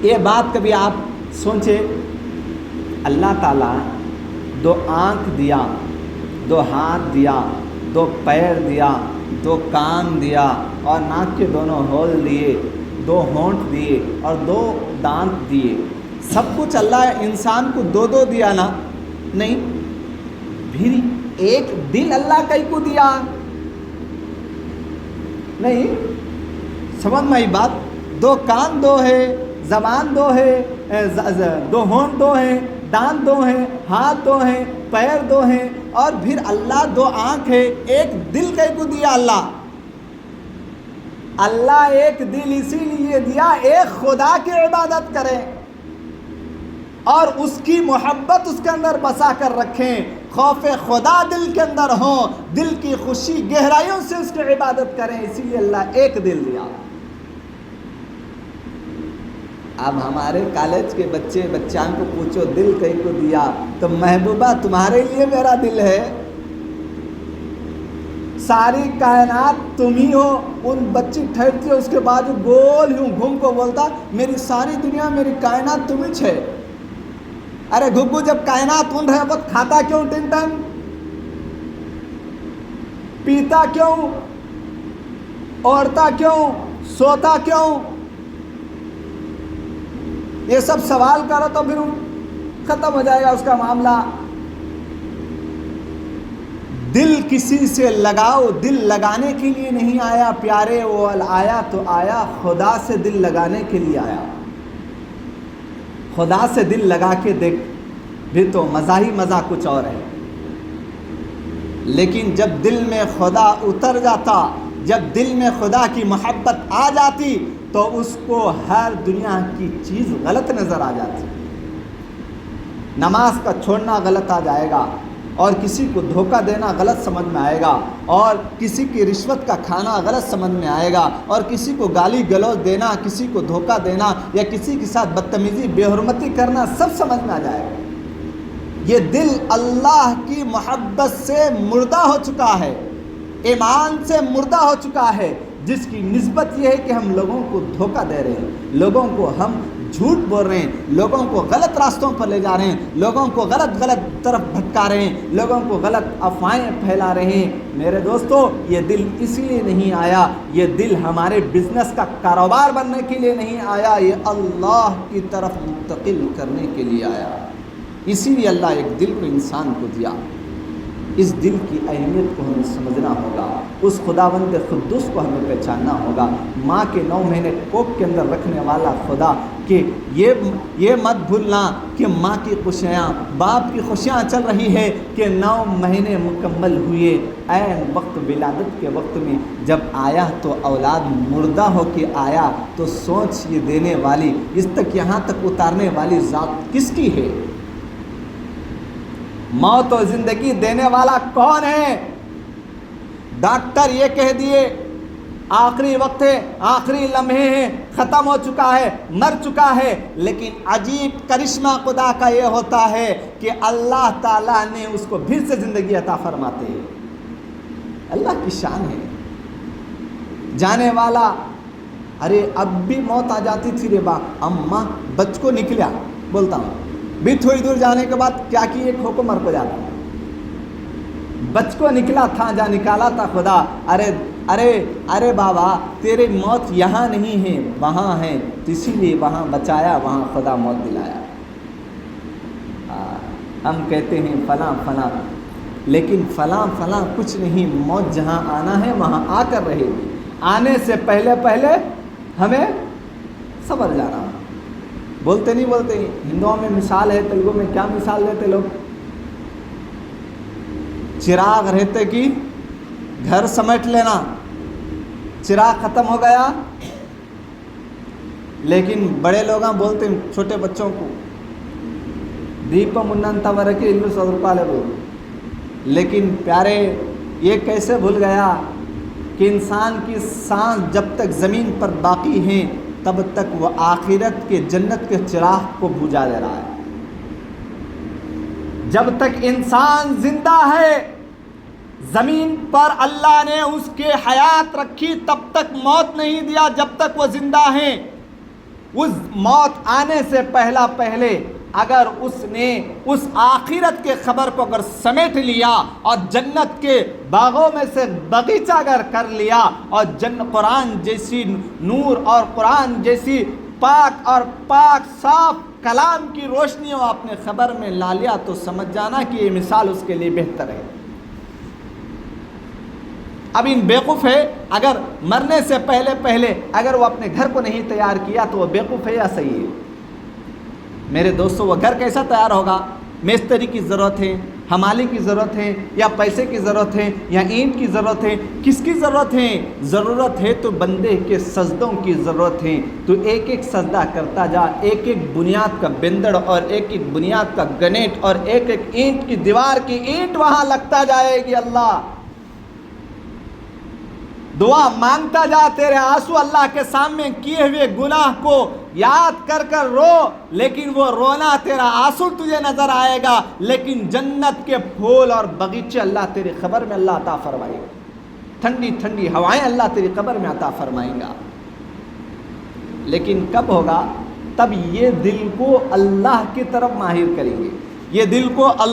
یہ بات کبھی آپ سوچے، اللہ تعالیٰ 2 آنکھ دیا، 2 ہاتھ دیا، 2 پیر دیا، 2 کان دیا اور ناک کے دونوں ہول دیے، 2 ہونٹ دیے اور 2 دانت دیے، سب کچھ اللہ انسان کو 2 دیا نا؟ نہیں، پھر ایک دل اللہ کئی کو دیا؟ نہیں، سمجھ میں بات؟ 2 کان 2 ہے، زبان 2 ہے، 2 ہونٹ 2 ہیں، دانت 2 ہیں، ہاتھ 2 ہیں، پیر 2 ہیں، اور پھر اللہ 2 آنکھ ہے، ایک دل کئی کو دیا اللہ؟ اللہ ایک دل اسی لیے دیا ایک خدا کی عبادت کریں اور اس کی محبت اس کے اندر بسا کر رکھیں، خوف خدا دل کے اندر ہو، دل کی خوشی گہرائیوں سے اس کی عبادت کریں، اسی لیے اللہ ایک دل دیا۔ اب ہمارے کالج کے بچیاں کو پوچھو دل کہیں کو دیا، تو محبوبہ تمہارے لیے میرا دل ہے، ساری کائنات تم ہی ہو۔ ان بچی ٹھہرتی ہے، اس کے بعد گول یوں گھوم کو بولتا میری ساری دنیا میری کائنات تم ہی ہے۔ ارے گھگو، جب کائنات ان رہے وقت کھاتا کیوں ٹن ٹن؟ پیتا کیوں؟ اوڑھتا کیوں؟ سوتا کیوں؟ یہ سب سوال کرو تو پھر ختم ہو جائے گا اس کا معاملہ۔ دل کسی سے لگاؤ، دل لگانے کے لیے نہیں آیا پیارے، وہ آیا تو آیا خدا سے دل لگانے کے لیے آیا۔ خدا سے دل لگا کے دیکھ بھی تو مزہ ہی مزہ کچھ اور ہے۔ لیکن جب دل میں خدا اتر جاتا، جب دل میں خدا کی محبت آ جاتی تو اس کو ہر دنیا کی چیز غلط نظر آ جاتی۔ نماز کا چھوڑنا غلط آ جائے گا، اور کسی کو دھوکہ دینا غلط سمجھ میں آئے گا، اور کسی کی رشوت کا کھانا غلط سمجھ میں آئے گا، اور کسی کو گالی گلوچ دینا، کسی کو دھوکہ دینا یا کسی کے ساتھ بدتمیزی بے حرمتی کرنا سب سمجھ میں آ جائے گا۔ یہ دل اللہ کی محبت سے مردہ ہو چکا ہے، ایمان سے مردہ ہو چکا ہے، جس کی نسبت یہ ہے کہ ہم لوگوں کو دھوکہ دے رہے ہیں، لوگوں کو ہم جھوٹ بول رہے ہیں، لوگوں کو غلط راستوں پر لے جا رہے ہیں، لوگوں کو غلط طرف بھٹکا رہے ہیں، لوگوں کو غلط افواہیں پھیلا رہے ہیں۔ میرے دوستو، یہ دل اس لیے نہیں آیا، یہ دل ہمارے بزنس کا کاروبار بننے کے لیے نہیں آیا، یہ اللہ کی طرف منتقل کرنے کے لیے آیا۔ اسی لیے اللہ ایک دل کو انسان کو دیا۔ اس دل کی اہمیت کو ہمیں سمجھنا ہوگا، اس خداوند قدوس کو ہمیں پہچاننا ہوگا۔ ماں کے 9 مہینے کوکھ کے اندر رکھنے والا خدا کہ یہ مت بھولنا کہ ماں کی خوشیاں، باپ کی خوشیاں چل رہی ہے کہ 9 مہینے مکمل ہوئے، عین وقت ولادت کے وقت میں جب آیا تو اولاد مردہ ہو کے آیا، تو سوچ یہ دینے والی، اس تک یہاں تک اتارنے والی ذات کس کی ہے؟ موت و زندگی دینے والا کون ہے؟ ڈاکٹر یہ کہہ دیے آخری وقت ہے، آخری لمحے ہیں، ختم ہو چکا ہے، مر چکا ہے، لیکن عجیب کرشمہ خدا کا یہ ہوتا ہے کہ اللہ تعالیٰ نے اس کو پھر سے زندگی عطا فرماتے ہیں۔ اللہ کی شان ہے۔ جانے والا، ارے اب بھی موت آ جاتی تھی رے باپ، اماں بچ کو نکلیا، بولتا ہوں بھی تھوڑی دور جانے کے بعد کیا کی ایک کھو کو مر کو جاتا، بچ کو نکلا تھا جا نکالا تھا خدا۔ ارے بابا، تیرے موت یہاں نہیں ہے، وہاں ہے، اسی لیے وہاں بچایا، وہاں خدا موت دلایا۔ ہم کہتے ہیں فلاں فلاں، لیکن فلاں فلاں کچھ نہیں، موت جہاں آنا ہے وہاں آ کر رہے گی۔ آنے سے پہلے ہمیں صبر جانا۔ بولتے نہیں بولتے، ہندوؤں میں مثال ہے، تیلگو میں کیا مثال دیتے لوگ؟ چراغ رہتے کہ گھر سمیٹ لینا، چراغ ختم ہو گیا، لیکن بڑے لوگ بولتے ہیں چھوٹے بچوں کو دیپم اننتا ورکے الو سدرپالے بول، لیکن پیارے یہ کیسے بھول گیا کہ انسان کی سانس جب تک زمین پر باقی ہیں تب تک وہ آخرت کے جنت کے چراغ کو بجھا دے رہا ہے۔ جب تک انسان زندہ ہے زمین پر اللہ نے اس کے حیات رکھی، تب تک موت نہیں دیا جب تک وہ زندہ ہیں۔ اس موت آنے سے پہلے اگر اس نے اس آخرت کے خبر کو اگر سمیٹ لیا اور جنت کے باغوں میں سے باغیچہ اگر کر لیا اور قرآن جیسی نور اور قرآن جیسی پاک صاف کلام کی روشنی وہ اپنے خبر میں لا لیا تو سمجھ جانا کہ یہ مثال اس کے لیے بہتر ہے۔ اب ان بیوقوف ہے، اگر مرنے سے پہلے اگر وہ اپنے گھر کو نہیں تیار کیا تو وہ بیوقوف ہے یا صحیح ہے؟ میرے دوستو، وہ گھر کیسا تیار ہوگا؟ مستری کی ضرورت ہے، حمالی کی ضرورت ہے، یا پیسے کی ضرورت ہے، یا اینٹ کی ضرورت ہے؟ کس کی ضرورت ہے؟ ضرورت ہے تو بندے کے سجدوں کی ضرورت ہے۔ تو ایک ایک سجدہ کرتا جا، ایک ایک بنیاد کا بندڑ اور ایک ایک بنیاد کا گنیٹ اور ایک ایک اینٹ کی دیوار کی اینٹ وہاں لگتا جائے گی۔ اللہ دعا مانگتا جا، تیرے آنسو اللہ کے سامنے کیے ہوئے گناہ کو یاد کر کر رو، لیکن وہ رونا تیرا آنسو تجھے نظر آئے گا، لیکن جنت کے پھول اور باغیچے اللہ تیری قبر میں اللہ عطا فرمائے گا، ٹھنڈی ٹھنڈی ہوائیں اللہ تیری قبر میں عطا فرمائیں گا۔ لیکن کب ہوگا؟ تب یہ دل کو اللہ کی طرف ماہر کریں گے، یہ دل کو اللہ